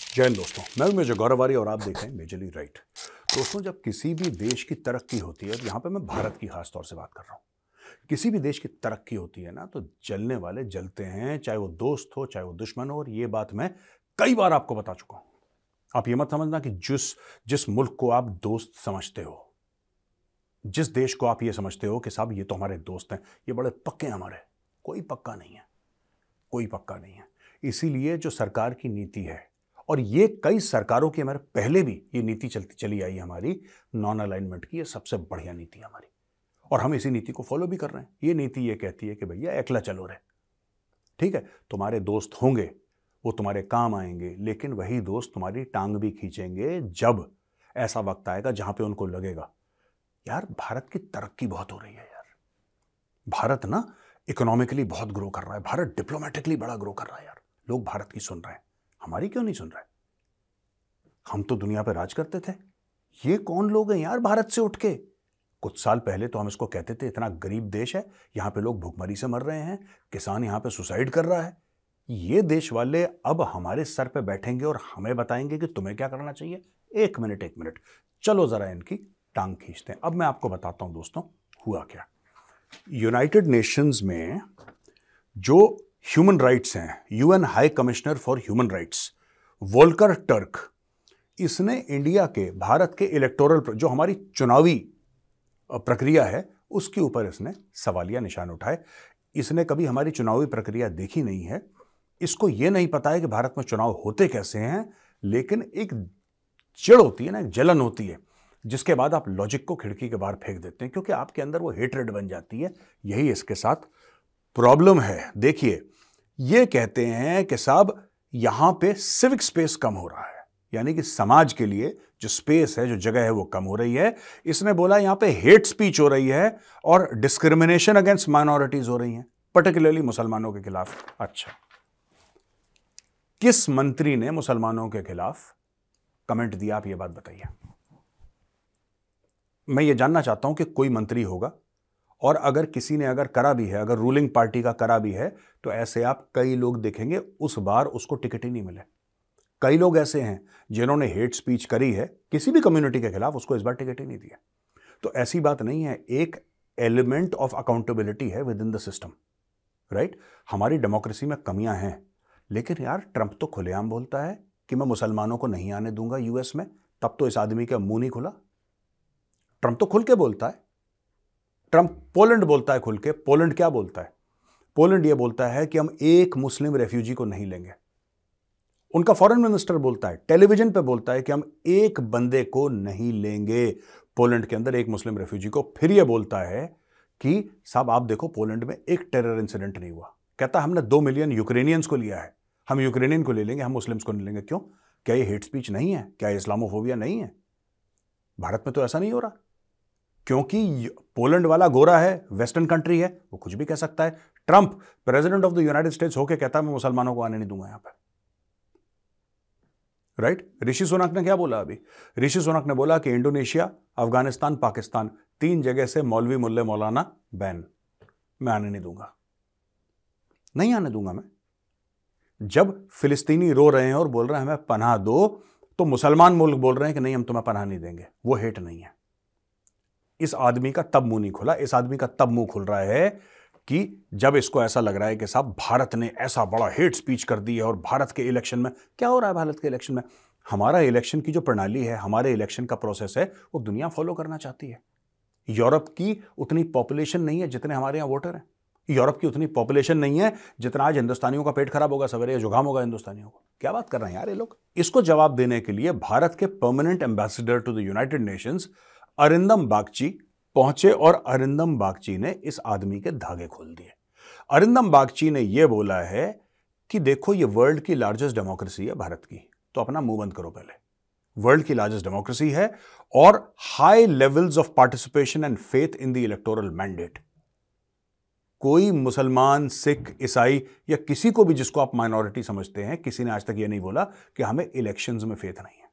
जय हिंद दोस्तों, मैं हूं मेजर गौरवारी और आप देख रहे हैं मेजरली राइट। दोस्तों, जब किसी भी देश की तरक्की होती है, और यहां पे मैं भारत की खास तौर से बात कर रहा हूं, किसी भी देश की तरक्की होती है ना, तो जलने वाले जलते हैं, चाहे वो दोस्त हो चाहे वो दुश्मन हो। और ये बात मैं कई बार आपको बता चुका हूं। आप ये मत समझना कि जिस जिस मुल्क को आप दोस्त समझते हो, जिस देश को आप ये समझते हो कि साहब ये तो हमारे दोस्त हैं, ये बड़े पक्के हैं हमारे, कोई पक्का नहीं है, कोई पक्का नहीं है। इसीलिए जो सरकार की नीति है, और ये कई सरकारों की, हमारे पहले भी ये नीति चलती चली आई हमारी, नॉन अलाइनमेंट की, ये सबसे बढ़िया नीति है हमारी, और हम इसी नीति को फॉलो भी कर रहे हैं। ये नीति ये कहती है कि भैया एकला चलो रे, ठीक है, तुम्हारे दोस्त होंगे, वो तुम्हारे काम आएंगे, लेकिन वही दोस्त तुम्हारी टांग भी खींचेंगे जब ऐसा वक्त आएगा जहां पे उनको लगेगा यार भारत की तरक्की बहुत हो रही है, यार भारत ना इकोनॉमिकली बहुत ग्रो कर रहा है, भारत डिप्लोमेटिकली बड़ा ग्रो कर रहा है, यार लोग भारत की सुन रहे हैं, हमारी क्यों नहीं सुन रहे? हम तो दुनिया पे राज करते थे, ये कौन लोग हैं यार भारत से उठ के? कुछ साल पहले तो हम इसको कहते थे इतना गरीब देश है, यहां पे लोग भूखमरी से मर रहे हैं, किसान यहां पे सुसाइड कर रहा है। ये देश वाले अब हमारे सर पे बैठेंगे और हमें बताएंगे कि तुम्हें क्या करना चाहिए। एक मिनट, चलो जरा इनकी टांग खींचते हैं। अब मैं आपको बताता हूं दोस्तों हुआ क्या। यूनाइटेड नेशंस में जो ह्यूमन राइट्स हैं, UN high commissioner for human rights Volker Turk, इसने इंडिया के, भारत के इलेक्टोरल, जो हमारी चुनावी प्रक्रिया है, उसके ऊपर इसने सवालिया निशान उठाए। इसने कभी हमारी चुनावी प्रक्रिया देखी नहीं है, इसको यह नहीं पता है कि भारत में चुनाव होते कैसे हैं, लेकिन एक चिढ़ होती है ना, एक जलन होती है, जिसके बाद आप लॉजिक को खिड़की के बाहर फेंक देते हैं, क्योंकि आपके अंदर वो हेट्रेड बन जाती है। यही इसके साथ प्रॉब्लम है। देखिए, ये कहते हैं कि साहब यहां पे सिविक स्पेस कम हो रहा है, यानी कि समाज के लिए जो स्पेस है, जो जगह है, वो कम हो रही है। इसने बोला यहां पे हेट स्पीच हो रही है और डिस्क्रिमिनेशन अगेंस्ट माइनॉरिटीज हो रही हैं, पर्टिकुलरली मुसलमानों के खिलाफ। अच्छा, किस मंत्री ने मुसलमानों के खिलाफ कमेंट दिया, आप ये बात बताइए। मैं ये जानना चाहता हूं कि कोई मंत्री होगा, और अगर किसी ने अगर करा भी है, अगर रूलिंग पार्टी का करा भी है, तो ऐसे आप कई लोग देखेंगे उस बार उसको टिकट ही नहीं मिले। कई लोग ऐसे हैं जिन्होंने हेट स्पीच करी है किसी भी कम्युनिटी के खिलाफ, उसको इस बार टिकट ही नहीं दिया। तो ऐसी बात नहीं है, एक एलिमेंट ऑफ अकाउंटेबिलिटी है with in the system, right. हमारी डेमोक्रेसी में कमियां हैं, लेकिन यार ट्रंप तो खुलेआम बोलता है कि मैं मुसलमानों को नहीं आने दूंगा यूएस में, तब तो इस आदमी का मुंह नहीं खुला। ट्रंप तो खुल के बोलता है। ट्रंप पोलैंड बोलता है खुल के। पोलैंड क्या बोलता है? पोलैंड ये बोलता है कि हम एक मुस्लिम रेफ्यूजी को नहीं लेंगे। उनका फॉरेन मिनिस्टर बोलता है, टेलीविजन पे बोलता है कि हम एक बंदे को नहीं लेंगे पोलैंड के अंदर, एक मुस्लिम रेफ्यूजी को। फिर ये बोलता है कि साहब आप देखो पोलैंड में एक टेरर इंसिडेंट नहीं हुआ। कहता हमने 2 मिलियन यूक्रेनियंस को लिया है, हम यूक्रेनियन को ले लेंगे, हम मुस्लिम्स को नहीं लेंगे। क्यों? क्या ये हेट स्पीच नहीं है? क्या इस्लामोफोबिया नहीं है? भारत में तो ऐसा नहीं हो रहा, क्योंकि पोलैंड वाला गोरा है, वेस्टर्न कंट्री है, वो कुछ भी कह सकता है। Trump president of the United states होकर कहता है मैं मुसलमानों को आने नहीं दूंगा यहां पर, राइट। ऋषि सुनक ने क्या बोला अभी? ऋषि सुनक ने बोला कि इंडोनेशिया, अफगानिस्तान, पाकिस्तान, 3 जगह से मौलवी मुल्ले मौलाना बैन, मैं आने नहीं दूंगा, नहीं आने दूंगा मैं। जब फिलिस्तीनी रो रहे हैं और बोल रहे हैं हमें पनाह दो, तो मुसलमान मुल्क बोल रहे हैं कि नहीं हम तुम्हें पनाह नहीं देंगे। वो हेट नहीं है। इस आदमी का तब मुंह नहीं खुला, इस आदमी का तब मुंह खुल रहा है कि जब इसको ऐसा लग रहा है कि साहब भारत ने ऐसा बड़ा हेट स्पीच कर दी है, और भारत के इलेक्शन में क्या हो रहा है? भारत के इलेक्शन में, हमारा इलेक्शन की जो प्रणाली है, हमारे इलेक्शन का प्रोसेस है, वो दुनिया फॉलो करना चाहती है। यूरोप की उतनी पॉपुलेशन नहीं है जितने हमारे यहां वोटर हैं। यूरोप की उतनी पॉपुलेशन नहीं है जितना आज हिंदुस्तानियों का पेट खराब होगा सवेरे, या जुकाम होगा हिंदुस्तानियों को। क्या बात कर रहे हैं यार ये लोग? इसको जवाब देने के लिए भारत के permanent ambassador to the united nations Arindam Bagchi पहुंचे, और अरिंदम बागची ने इस आदमी के धागे खोल दिए। अरिंदम बागची ने यह बोला है कि देखो ये वर्ल्ड की लार्जेस्ट डेमोक्रेसी है भारत की, तो अपना मुंह बंद करो पहले। वर्ल्ड की लार्जेस्ट डेमोक्रेसी है, और high levels of participation and faith in the electoral mandate. कोई मुसलमान, सिख, ईसाई या किसी को भी जिसको आप माइनॉरिटी समझते हैं, किसी ने आज तक यह नहीं बोला कि हमें इलेक्शंस में फेथ नहीं है।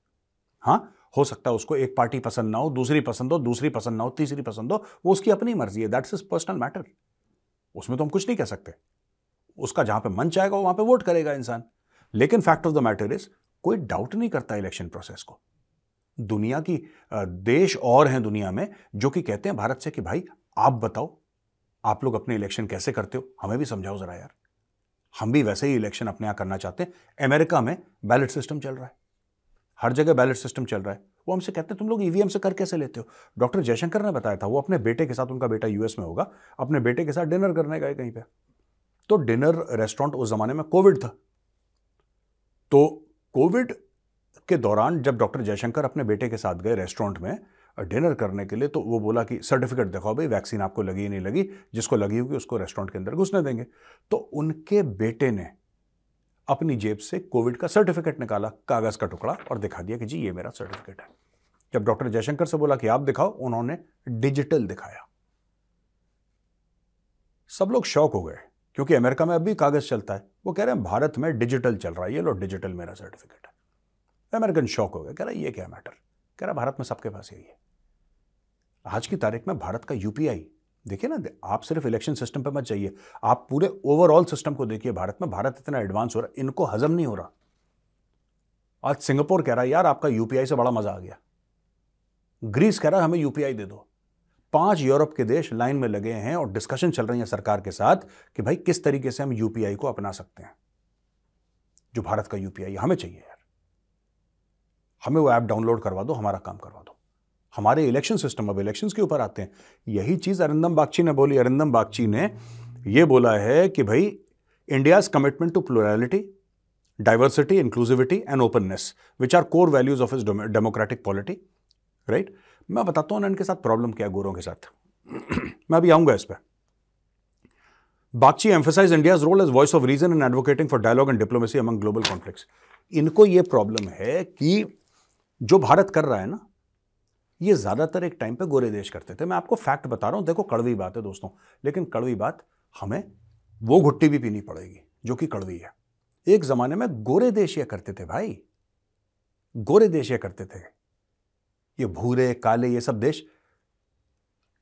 हां, हो सकता है उसको एक पार्टी पसंद ना हो, दूसरी पसंद हो, दूसरी पसंद ना हो, तीसरी पसंद हो, वो उसकी अपनी मर्जी है, दैट्स हिज पर्सनल मैटर। उसमें तो हम कुछ नहीं कह सकते। उसका जहां पे मन चाहेगा वहां पे वोट करेगा इंसान। लेकिन fact of the matter is, कोई डाउट नहीं करता इलेक्शन प्रोसेस को। दुनिया की देश और हैं दुनिया में जो कि कहते हैं भारत से कि भाई आप बताओ, आप लोग अपने इलेक्शन कैसे करते हो, हमें भी समझाओ जरा यार, हम भी वैसे ही इलेक्शन अपने यहां करना चाहते हैं। अमेरिका में बैलेट सिस्टम चल रहा है, हर जगह बैलेट सिस्टम चल रहा है। वो हमसे कहते हैं तुम लोग ईवीएम से कर कैसे लेते हो। डॉक्टर जयशंकर ने बताया था, वो अपने बेटे के साथ, उनका बेटा यूएस में होगा, अपने बेटे के साथ डिनर करने गए कहीं पे, तो डिनर रेस्टोरेंट उस जमाने में कोविड था, तो कोविड के दौरान जब डॉक्टर जयशंकर अपने बेटे के साथ गए रेस्टोरेंट में डिनर करने के लिए, तो वो बोला कि सर्टिफिकेट दिखाओ भाई, वैक्सीन आपको लगी नहीं लगी, जिसको लगी होगी उसको रेस्टोरेंट के अंदर घुसने देंगे। तो उनके बेटे ने अपनी जेब से कोविड का सर्टिफिकेट निकाला, कागज का टुकड़ा, और दिखा दिया कि जी ये मेरा सर्टिफिकेट है। जब डॉक्टर जयशंकर से बोला कि आप दिखाओ, उन्होंने डिजिटल दिखाया। सब लोग शॉक हो गए, क्योंकि अमेरिका में अभी कागज चलता है, वो कह रहे हैं भारत में डिजिटल चल रहा है, ये लो डिजिटल मेरा सर्टिफिकेट है। अमेरिकन शॉक हो गए, कह रहा ये क्या मैटर, कह रहा भारत में सबके पास यही है। आज की तारीख में भारत का यूपीआई देखिए ना, आप सिर्फ इलेक्शन सिस्टम पे मत जाइए, आप पूरे ओवरऑल सिस्टम को देखिए। भारत में भारत इतना एडवांस हो रहा है, इनको हजम नहीं हो रहा। आज सिंगापुर कह रहा है यार आपका यूपीआई से बड़ा मजा आ गया, ग्रीस कह रहा है हमें यूपीआई दे दो। 5 यूरोप के देश लाइन में लगे हैं और डिस्कशन चल रही है सरकार के साथ कि भाई किस तरीके से हम यूपीआई को अपना सकते हैं। जो भारत का यूपीआई हमें चाहिए यार, हमें वो ऐप डाउनलोड करवा दो, हमारा काम करवा दो। हमारे इलेक्शन सिस्टम, अब इलेक्शंस के ऊपर आते हैं, यही चीज अरिंदम बागची ने बोली। अरिंदम बागची ने यह बोला है कि भाई India's commitment to plurality, diversity, inclusivity and openness which are core values of is democratic polity, right. मैं बताता हूं ना इनके साथ प्रॉब्लम क्या है, गोरों के साथ। मैं अभी आऊंगा इस पर। Bagchi emphasise India's role as voice of reason in advocating for dialogue and diplomacy among global conflicts. इनको यह प्रॉब्लम है कि जो भारत कर रहा है ना, ये ज्यादातर एक टाइम पे गोरे देश करते थे। मैं आपको फैक्ट बता रहा हूं, देखो कड़वी बात है दोस्तों, लेकिन कड़वी बात हमें वो घुट्टी भी पीनी पड़ेगी जो कि कड़वी है। एक जमाने में गोरे देश ये करते थे भाई, गोरे देश ये करते थे। ये भूरे काले ये सब देश,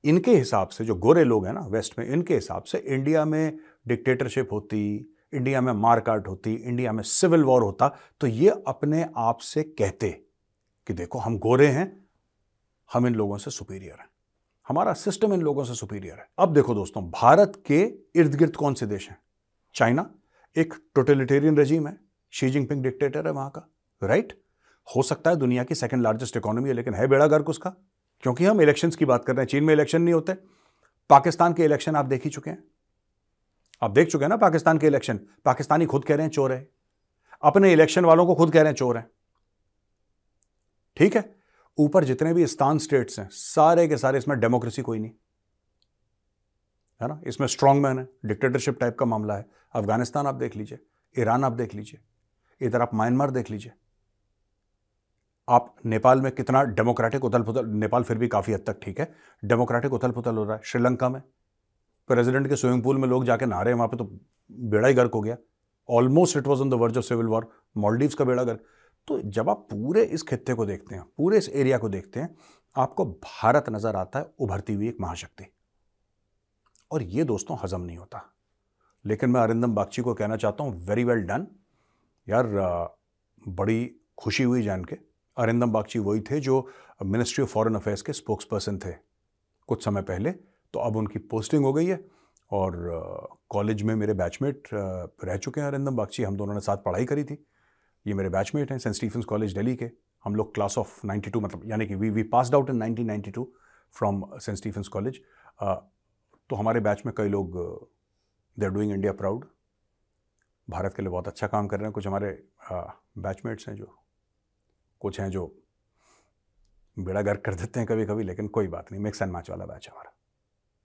इनके हिसाब से जो गोरे लोग हैं ना वेस्ट में, इनके हिसाब से इंडिया में डिक्टेटरशिप होती, इंडिया में मारकाट होती, इंडिया में सिविल वॉर होता, तो ये अपने आप से कहते कि देखो हम गोरे हैं, हम इन लोगों से सुपीरियर हैं, हमारा सिस्टम इन लोगों से सुपीरियर है। अब देखो दोस्तों, भारत के इर्द गिर्द कौन से देश हैं? चाइना एक टोटलिटेरियन रेजिम है, शी जिनपिंग डिक्टेटर है वहां का, राइट। हो सकता है दुनिया की सेकंड लार्जेस्ट इकोनॉमी है, लेकिन है बेड़ा गर्क उसका, क्योंकि हम इलेक्शंस की बात कर रहे हैं। चीन में इलेक्शन नहीं होते, पाकिस्तान के इलेक्शन आप देख ही चुके हैं, आप देख चुके हैं ना पाकिस्तान के इलेक्शन। पाकिस्तानी खुद कह रहे हैं चोर है, अपने इलेक्शन वालों को खुद कह रहे हैं चोर है, ठीक है। ऊपर जितने भी इस्तान स्टेट्स हैं सारे के सारे, इसमें डेमोक्रेसी कोई नहीं है ना, इसमें स्ट्रांग मैन है, डिक्टेटरशिप टाइप का मामला है। अफगानिस्तान आप देख लीजिए, ईरान आप देख लीजिए, इधर आप म्यांमार देख लीजिए, आप नेपाल में कितना डेमोक्रेटिक उथल पुथल, नेपाल फिर भी काफी हद तक ठीक है, डेमोक्रेटिक उथल पुथल हो रहा है। श्रीलंका में प्रेसिडेंट के स्विमिंग पूल में लोग जाके नहा रहे हैं, वहां पे तो बेड़ा ही गर्क हो गया, almost it was on the verge of civil war. Maldives का बेड़ा गर्क। तो जब आप पूरे इस खित्ते को देखते हैं, पूरे इस एरिया को देखते हैं, आपको भारत नजर आता है उभरती हुई एक महाशक्ति, और ये दोस्तों हजम नहीं होता। लेकिन मैं अरिंदम बागची को कहना चाहता हूं, वेरी वेल डन यार, बड़ी खुशी हुई जान के। अरिंदम बागची वही थे जो मिनिस्ट्री ऑफ फॉरेन अफेयर्स के स्पोक्स पर्सन थे कुछ समय पहले, तो अब उनकी पोस्टिंग हो गई है, और कॉलेज में मेरे बैचमेट रह चुके हैं अरिंदम बागची, हम दोनों ने साथ पढ़ाई करी थी। ये मेरे बैचमेट हैं सेंट स्टीफेंस कॉलेज दिल्ली के, हम लोग क्लास ऑफ 92, मतलब यानी कि we passed out in 1992 from Saint Stephen's college. तो हमारे बैच में कई लोग they are doing India proud, Bharat के लिए बहुत अच्छा काम कर रहे हैं। कुछ हमारे बैचमेट्स हैं जो, कुछ हैं जो बेड़ा गर्क कर देते हैं कभी कभी, लेकिन कोई बात नहीं, मिक्स एंड मैच वाला बैच हमारा।